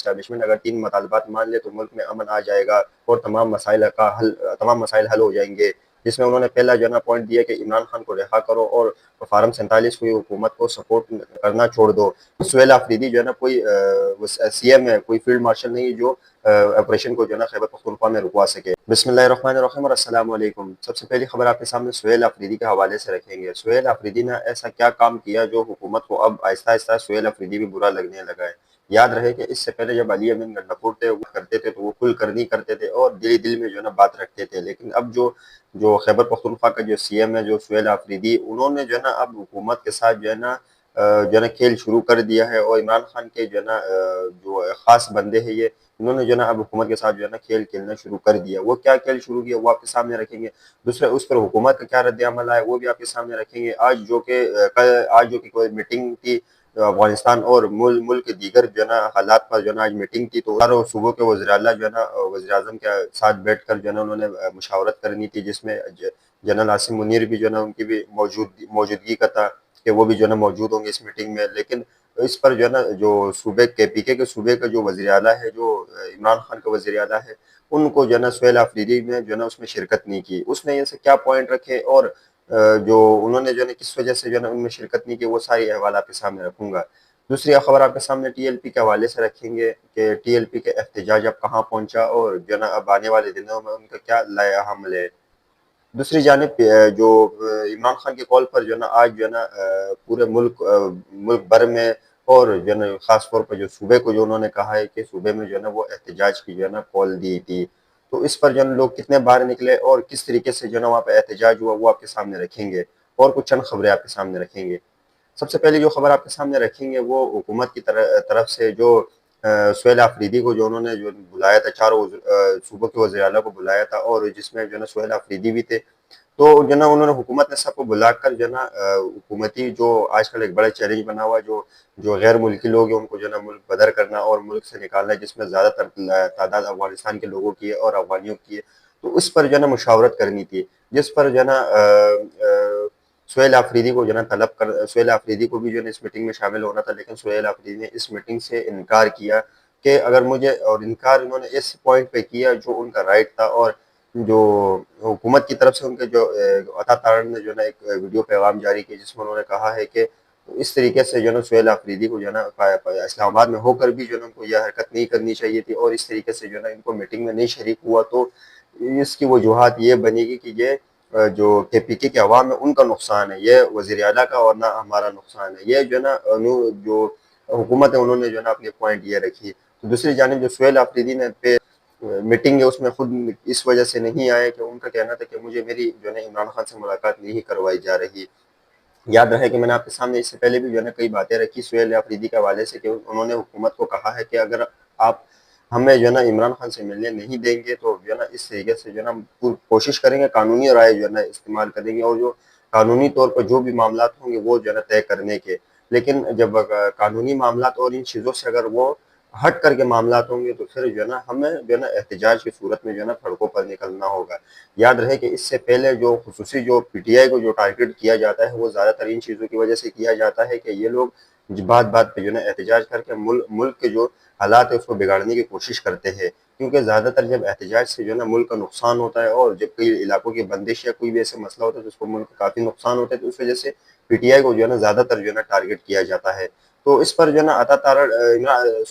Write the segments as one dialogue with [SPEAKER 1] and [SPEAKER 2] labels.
[SPEAKER 1] Establishment اگر 3 مطالبات مان لے تو ملک میں امن آ جائے گا اور تمام مسائل حل ہو جائیں گے، جس میں انہوں نے پہلا جو ہے نا پوائنٹ دیا کہ عمران خان کو رہا کرو اور فارم 47 ہوئی حکومت کو سپورٹ کرنا چھوڑ دو۔ سہیل آفریدی جو ہے نا کوئی سی ایم ہے، کوئی فیلڈ مارشل نہیں جو آپریشن کو جو ہے نا خیبر پختونخوا میں رکوا سکے۔ بسم اللہ الرحمن الرحیم اور السلام علیکم۔ سب سے پہلی خبر آپ کے سامنے سہیل آفریدی کے حوالے سے رکھیں گے۔ سہیل آفریدی نے ایسا کیا کام کیا جو حکومت کو اب آہستہ آہستہ سہیل آفریدی بھی برا لگنے لگا ہے؟ یاد رہے کہ اس سے پہلے جب علی امین گنڈپور تھے وہ کرتے تھے تو وہ کھل کر نہیں کرتے تھے اور دل میں جو ہے نا بات رکھتے تھے، لیکن اب جو خیبر پختونخوا کا جو سی ایم ہے جو سہیل آفریدی، انہوں نے جو ہے نا اب حکومت کے ساتھ جو ہے نا کھیل شروع کر دیا ہے، اور عمران خان کے جو ہے نا جو خاص بندے ہیں یہ انہوں نے جو ہے نا اب حکومت کے ساتھ جو ہے نا کھیل کھیلنا شروع کر دیا۔ وہ کیا کھیل شروع کیا وہ آپ کے سامنے رکھیں گے، دوسرے اس پر حکومت کا کیا رد عمل آئے وہ بھی آپ کے سامنے رکھیں گے۔ آج جو کہ کوئی میٹنگ تھی افغانستان اور ملک کے دیگر جو ہے نا حالات پر جو ہے نا آج میٹنگ تھی، تو چاروں صوبوں کے وزیر اعلیٰ جو ہے نا وزیر اعظم کے ساتھ بیٹھ کر جو ہے نا انہوں نے مشاورت کرنی تھی، جس میں جنرل عاصم منیر بھی جو ہے نا ان کی بھی موجودگی کا تھا کہ وہ بھی جو ہے نا موجود ہوں گے اس میٹنگ میں، لیکن اس پر جو ہے نا جو صوبے کے کے صوبے کا جو وزیر اعلیٰ ہے، جو عمران خان کا وزیر اعلیٰ ہے، ان کو جو ہے نا سہیل آفریدی نے جو ہے نا اس میں شرکت نہیں کی۔ اس نے ایسے کیا پوائنٹ رکھے اور جو انہوں نے جو ہے نا کس وجہ سے جو ہے نا ان میں شرکت نہیں کی، وہ ساری احوال آپ کے سامنے رکھوں گا۔ دوسری خبر آپ کے سامنے ٹی ایل پی کے حوالے سے رکھیں گے کہ ٹی ایل پی کے احتجاج اب کہاں پہنچا اور جو ہے نا اب آنے والے دنوں میں ان کا کیا لائحہ عمل ہے۔ دوسری جانب جو عمران خان کے کال پر جو ہے نا آج جو ہے نا پورے ملک بھر میں اور جو ہے نا خاص طور پر جو صوبے کو جو انہوں نے کہا ہے کہ صوبے میں جو ہے نا وہ احتجاج کی جو ہے نا کال دی تھی، تو اس پر جو ہے نا لوگ کتنے باہر نکلے اور کس طریقے سے جو ہے نا وہاں پہ احتجاج ہوا وہ آپ کے سامنے رکھیں گے، اور کچھ چند خبریں آپ کے سامنے رکھیں گے۔ سب سے پہلے جو خبر آپ کے سامنے رکھیں گے وہ حکومت کی طرف سے جو سہیل آفریدی کو جو انہوں نے جو بلایا تھا، چاروں صوبوں کے وزیر اعلیٰ کو بلایا تھا اور جس میں جو ہے نا سہیل آفریدی بھی تھے، تو جو ہے نا انہوں نے حکومت نے سب کو بلا کر جو ہے نا حکومتی جو آج کل ایک بڑا چیلنج بنا ہوا جو غیر ملکی لوگ ہیں ان کو جو ہے نا ملک بدر کرنا اور ملک سے نکالنا ہے، جس میں زیادہ تر تعداد افغانستان کے لوگوں کی ہے اور افغانیوں کی ہے، تو اس پر جو ہے نا مشاورت کرنی تھی، جس پر جو ہے نا سہیل آفریدی کو جو ہے نا سہیل آفریدی کو بھی جو ہے نا اس میٹنگ میں شامل ہونا تھا، لیکن سہیل آفریدی نے اس میٹنگ سے انکار کیا کہ اگر اور انکار انہوں نے اس پوائنٹ پہ کیا جو ان کا رائٹ تھا، اور جو حکومت کی طرف سے ان کے جو عطا تارڑ نے جو ہے نا ایک ویڈیو پیغام جاری کیا جس میں انہوں نے کہا ہے کہ اس طریقے سے جو ہے نا سہیل آفریدی کو جو ہے نا اسلام آباد میں ہو کر بھی جو ہے نا ان کو یہ حرکت نہیں کرنی چاہیے تھی، اور اس طریقے سے جو ہے نا ان کو میٹنگ میں نہیں شریک ہوا، تو اس کی وجوہات یہ بنے گی کہ یہ جو کے عوام ہے ان کا نقصان ہے، یہ وزیر اعلیٰ کا اور نہ ہمارا نقصان ہے، یہ جو ہے نا جو حکومت ہے انہوں نے جو ہے نا اپنی پوائنٹ یہ رکھی۔ تو دوسری جانب جو سہیل آفریدی نے میٹنگ ہے اس میں خود اس وجہ سے نہیں آئے کہ ان کا کہنا تھا کہ مجھے میری جو ہے نا عمران خان سے ملاقات نہیں کروائی جا رہی۔ یاد رہے کہ میں نے آپ کے سامنے اس سے پہلے بھی جو ہے نا کئی باتیں رکھی سہیل آفریدی کے حوالے سے کہ انہوں نے حکومت کو کہا ہے کہ اگر آپ ہمیں جو ہے نا عمران خان سے ملنے نہیں دیں گے تو جو ہے نا اس طریقے سے جو ہے نا کوشش کریں گے، قانونی رائے جو ہے نا استعمال کریں گے، اور جو قانونی طور پر جو بھی معاملات ہوں گے وہ جو ہے نا طے کرنے کے، لیکن جب قانونی معاملات اور ان چیزوں سے اگر وہ ہٹ کر کے معاملات ہوں گے تو پھر جو ہے نا ہمیں جو ہے نا احتجاج کی صورت میں جو ہے نا سڑکوں پر نکلنا ہوگا۔ یاد رہے کہ اس سے پہلے جو خصوصی جو پی ٹی آئی کو جو ٹارگٹ کیا جاتا ہے وہ زیادہ تر ان چیزوں کی وجہ سے کیا جاتا ہے کہ یہ لوگ بات پہ جو ہے نا احتجاج کر کے ملک کے جو حالات ہے اس کو بگاڑنے کی کوشش کرتے ہیں، کیونکہ زیادہ تر جب احتجاج سے جو ہے نا ملک کا نقصان ہوتا ہے، اور جب کئی علاقوں کی بندش یا کوئی بھی ایسے مسئلہ ہوتا ہے تو اس کو ملک کا کافی نقصان ہوتا ہے، تو اس وجہ سے پی ٹی آئی کو جو ہے نا زیادہ تر جو ہے نا ٹارگٹ کیا جاتا ہے۔ تو اس پر جو ہے نا عطا تارڑ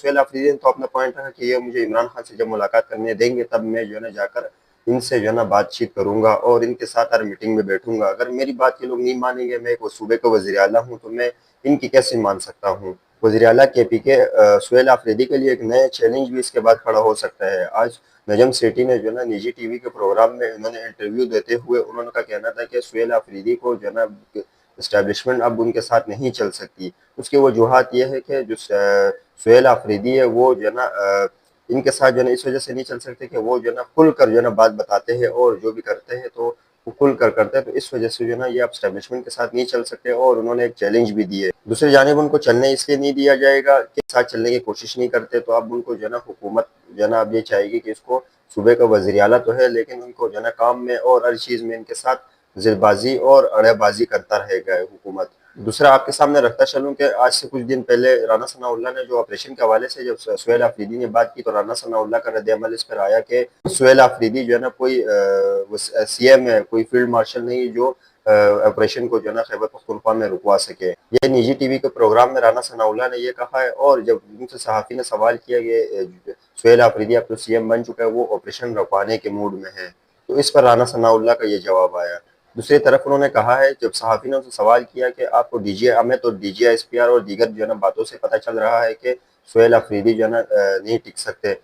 [SPEAKER 1] سہیل آفریدی نے تو اپنا پوائنٹ رکھا کہ یہ مجھے عمران خان سے جب ملاقات کرنے دیں گے تب میں جو ہے نا جا کر ان سے جو ہے نا بات چیت کروں گا اور ان کے ساتھ ہر میٹنگ میں بیٹھوں گا، اگر میری بات کے لوگ نہیں مانیں گے، میں ایک صوبے کا وزیر اعلیٰ ہوں تو میں ان کی کیسے مان سکتا ہوں۔ وزیر اعلیٰ کے سہیل آفریدی کے لیے ایک نیا چیلنج بھی اس کے بعد کھڑا ہو سکتا ہے۔ آج نجم سیٹھی نے جو ہے نا نجی ٹی وی کے پروگرام میں انہوں نے انٹرویو دیتے ہوئے انہوں کا کہنا تھا کہ سہیل آفریدی کو جو ہے نا اسٹیبلشمنٹ اب ان کے ساتھ نہیں چل سکتی، اس کی وجوہات یہ ہے کہ جو سہیل آفریدی ہے وہ جو ہے نا ان کے ساتھ جو ہے نا اس وجہ سے نہیں چل سکتے کہ وہ جو ہے نا کھل کر جو ہے نا بات بتاتے ہیں اور جو بھی کرتے ہیں تو وہ کھل کر کرتے ہیں، تو اس وجہ سے جو ہے نا یہ اب اسٹیبلشمنٹ کے ساتھ نہیں چل سکتے، اور انہوں نے ایک چیلنج بھی دی ہے۔ دوسری جانب ان کو چلنے اس لیے نہیں دیا جائے گا کہ ساتھ چلنے کی کوشش نہیں کرتے، تو اب ان کو جو ہے نا حکومت جو ہے نا اب یہ چاہے گی کہ اس کو صوبے کا وزیر اعلیٰ تو ہے لیکن ان کو جو ہے نا کام میں اور ہر چیز میں ان کے ساتھ زیر بازی اور اڑے بازی کرتا رہے گا حکومت، دوسرا آپ کے سامنے رکھتا چلوں کہ آج سے کچھ دن پہلے رانا ثناء اللہ نے جو آپریشن کے حوالے سے جب سہیل آفریدی نے بات کی تو رانا ثناء اللہ کا رد عمل اس پر آیا کہ سہیل آفریدی جو ہے نا کوئی سی ایم ہے، کوئی فیلڈ مارشل نہیں جو آپریشن کو جو ہے نا خیبر پختونخوا میں رکوا سکے۔ یہ نجی ٹی وی کے پروگرام میں رانا ثناء اللہ نے یہ کہا ہے، اور جب ان سے صحافی نے سوال کیا کہ سہیل آفریدی اب تو سی ایم بن چکا ہے، وہ آپریشن رکوانے کے موڈ میں ہے، تو اس پر رانا ثناء اللہ کا یہ جواب آیا۔ دوسری طرف انہوں نے کہا ہے، جب صحافی نے ان سے سوال کیا کہ آپ کو ڈی جی ہمیں تو D G S P R اور دیگر جو ہے نا باتوں سے پتہ چل رہا ہے کہ سہیل آفریدی جو ہے نا نہیں ٹک سکتے،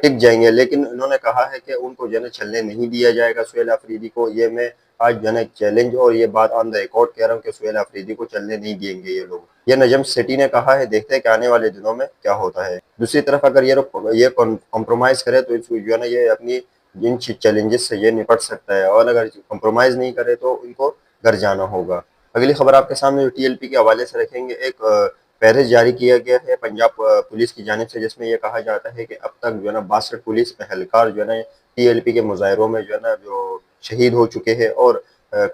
[SPEAKER 1] ٹک جائیں گے، لیکن انہوں نے کہا ہے کہ ان کو جو ہے نا چلنے نہیں دیا جائے گا سہیل آفریدی کو۔ یہ میں آج جو ہے نا چیلنج اور یہ بات آن دا ریکارڈ کہہ رہا ہوں کہ سہیل آفریدی کو چلنے نہیں دیں گے یہ لوگ۔ یہ نجم سٹی نے کہا ہے، دیکھتے ہیں کہ آنے والے دنوں میں کیا ہوتا ہے۔ دوسری طرف اگر یہ کمپرومائز کرے تو جو ہے نا یہ اپنی جن چیلنجز سے یہ نپٹ سکتا ہے، اور اگر کمپرومائز نہیں کرے تو ان کو گھر جانا ہوگا۔ اگلی خبر آپ کے سامنے جو ٹی ایل پی کے حوالے سے رکھیں گے، ایک فہرست جاری کیا گیا ہے پنجاب پولیس کی جانب سے، جس میں یہ کہا جاتا ہے کہ اب تک جو ہے نا 62 پولیس اہلکار جو ہے نا ٹی ایل پی کے مظاہروں میں جو ہے نا جو شہید ہو چکے ہیں، اور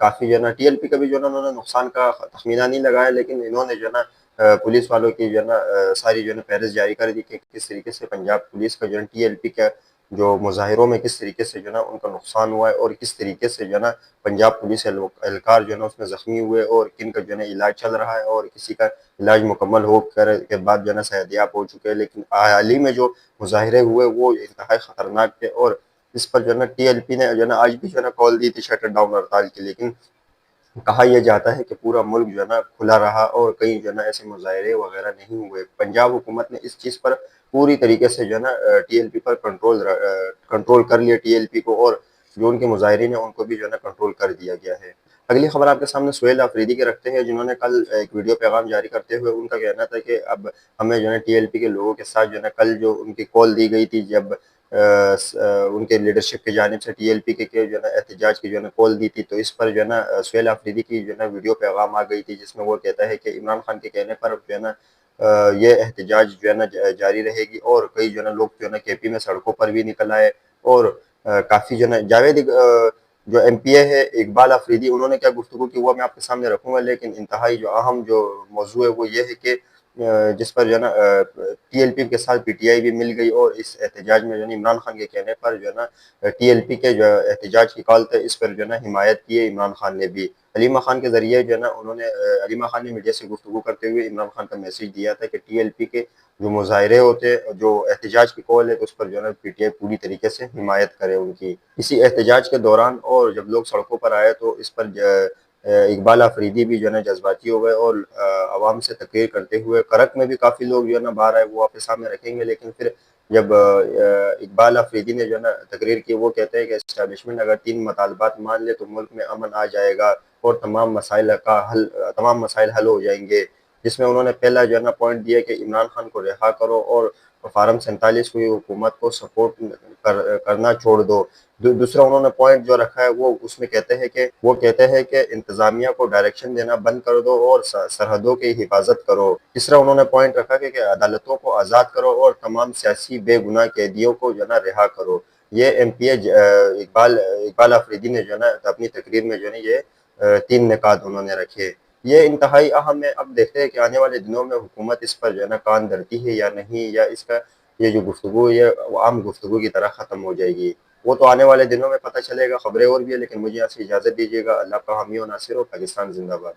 [SPEAKER 1] کافی جو ہے نا ٹی ایل پی کا بھی جو ہے نا انہوں نے نقصان کا تخمینہ نہیں لگایا، لیکن انہوں نے جو ہے نا پولیس والوں کی جو ہے نا ساری جو ہے نا فہرست جاری کر دی کہ کس طریقے سے پنجاب پولیس کا جو ہے ٹی ایل پی کا جو مظاہروں میں کس طریقے سے جو ہے نا ان کا نقصان ہوا ہے، اور کس طریقے سے جو ہے نا پنجاب پولیس اہلکار جو ہے نا اس میں زخمی ہوئے، اور کن کا جو ہے نا علاج چل رہا ہے، اور کسی کا علاج مکمل ہو کر کے بعد جو ہے نا صحتیاب ہو چکے ہیں۔ لیکن حال ہی میں جو مظاہرے ہوئے وہ انتہائی خطرناک تھے، اور اس پر جو ہے نا ٹی ایل پی نے جو ہے نا آج بھی جو ہے نا کال دی تھی شٹر ڈاؤن ہڑتال کی، لیکن کہا یہ جاتا ہے کہ پورا ملک جو ہے نا کھلا رہا، اور کہیں جو ہے نا ایسے مظاہرے وغیرہ نہیں ہوئے۔ پنجاب حکومت نے اس چیز پر پوری طریقے سے جو ہے نا ٹی ایل پی پر کنٹرول کر لیا ٹی ایل پی کو، اور جو ان کے مظاہرین ہیں ان کو بھی جو ہے نا کنٹرول کر دیا گیا ہے۔ اگلی خبر آپ کے سامنے سہیل آفریدی کے رکھتے ہیں، جنہوں نے کل ایک ویڈیو پیغام جاری کرتے ہوئے ان کا کہنا تھا کہ اب ہمیں جو ہے نا ٹی ایل پی کے لوگوں کے ساتھ جو ہے نا کل جو ان کی کال دی گئی تھی، جب ان کے لیڈرشپ کی جانب سے ٹی ایل پی کے جو ہے نا احتجاج کی جو ہے نا کال دی تھی، تو اس پر جو ہے نا سہیل آفریدی کی جو ہے نا ویڈیو پیغام آ گئی تھی، جس میں وہ کہتا ہے کہ عمران خان کے کہنے پر جو ہے نا یہ احتجاج جو ہے نا جاری رہے گی، اور کئی جو ہے نا لوگ جو ہے نا کے پی میں سڑکوں پر بھی نکل آئے، اور کافی جو ہے نا جاوید جو ایم پی اے ہے اقبال آفریدی، انہوں نے کیا گفتگو کی وہ میں آپ کے سامنے رکھوں گا، لیکن انتہائی جو اہم جو موضوع ہے وہ یہ ہے کہ جس پر جو ہے نا ٹی ایل پی کے ساتھ پی ٹی آئی بھی مل گئی، اور اس احتجاج میں جو ہے نا عمران خان کے کہنے پر جو ہے نا ٹی ایل پی کے جو احتجاج کی کال تھے اس پر جو ہے نا حمایت کی ہے عمران خان نے بھی۔ علیمہ خان کے ذریعے جو ہے نا انہوں نے علیمہ خان نے میڈیا سے گفتگو کرتے ہوئے عمران خان کا میسیج دیا تھا کہ ٹی ایل پی کے جو مظاہرے ہوتے، جو احتجاج کی کال ہے، تو اس پر جو ہے نا پی ٹی آئی پوری طریقے سے حمایت کرے ان کی۔ اسی احتجاج کے دوران اور جب لوگ سڑکوں پر آئے تو اس پر اقبال آفریدی بھی جو ہے نا جذباتی ہو گئے، اور عوام سے تقریر کرتے ہوئے کرک میں بھی کافی لوگ جو ہے نا باہر آئے، وہ آپ کے سامنے رکھیں گے۔ لیکن پھر جب اقبال آفریدی نے جو ہے نا تقریر کی، وہ کہتے ہیں کہ اسٹیبلشمنٹ اگر 3 مطالبات مان لے تو ملک میں امن آ جائے گا، اور تمام مسائل حل ہو جائیں گے، جس میں انہوں نے پہلا جو ہے نا پوائنٹ دیا کہ عمران خان کو رہا کرو، اور فارم 47 ہوئی حکومت کو سپورٹ کرنا چھوڑ دو۔ دوسرا انہوں نے پوائنٹ جو رکھا ہے وہ اس میں کہتے ہیں کہ انتظامیہ کو ڈائریکشن دینا بند کر دو، اور سرحدوں کی حفاظت کرو۔ تیسرا انہوں نے پوائنٹ رکھا کہ عدالتوں کو آزاد کرو، اور تمام سیاسی بے گناہ قیدیوں کو جو ہے نا رہا کرو۔ یہ ایم پی اے اقبال آفریدی نے جو ہے نا اپنی تقریر میں جو ہے نا یہ 3 نکات انہوں نے رکھے۔ یہ انتہائی اہم ہے۔ اب دیکھتے ہیں کہ آنے والے دنوں میں حکومت اس پر جو ہے نا کان دھرتی ہے یا نہیں، یا اس کا یہ جو گفتگو ہے یہ عام گفتگو کی طرح ختم ہو جائے گی، وہ تو آنے والے دنوں میں پتہ چلے گا۔ خبریں اور بھی ہے، لیکن مجھے یہاں سے اجازت دیجیے گا۔ اللہ کا حامی و ناصر ہو۔ پاکستان زندہ باد۔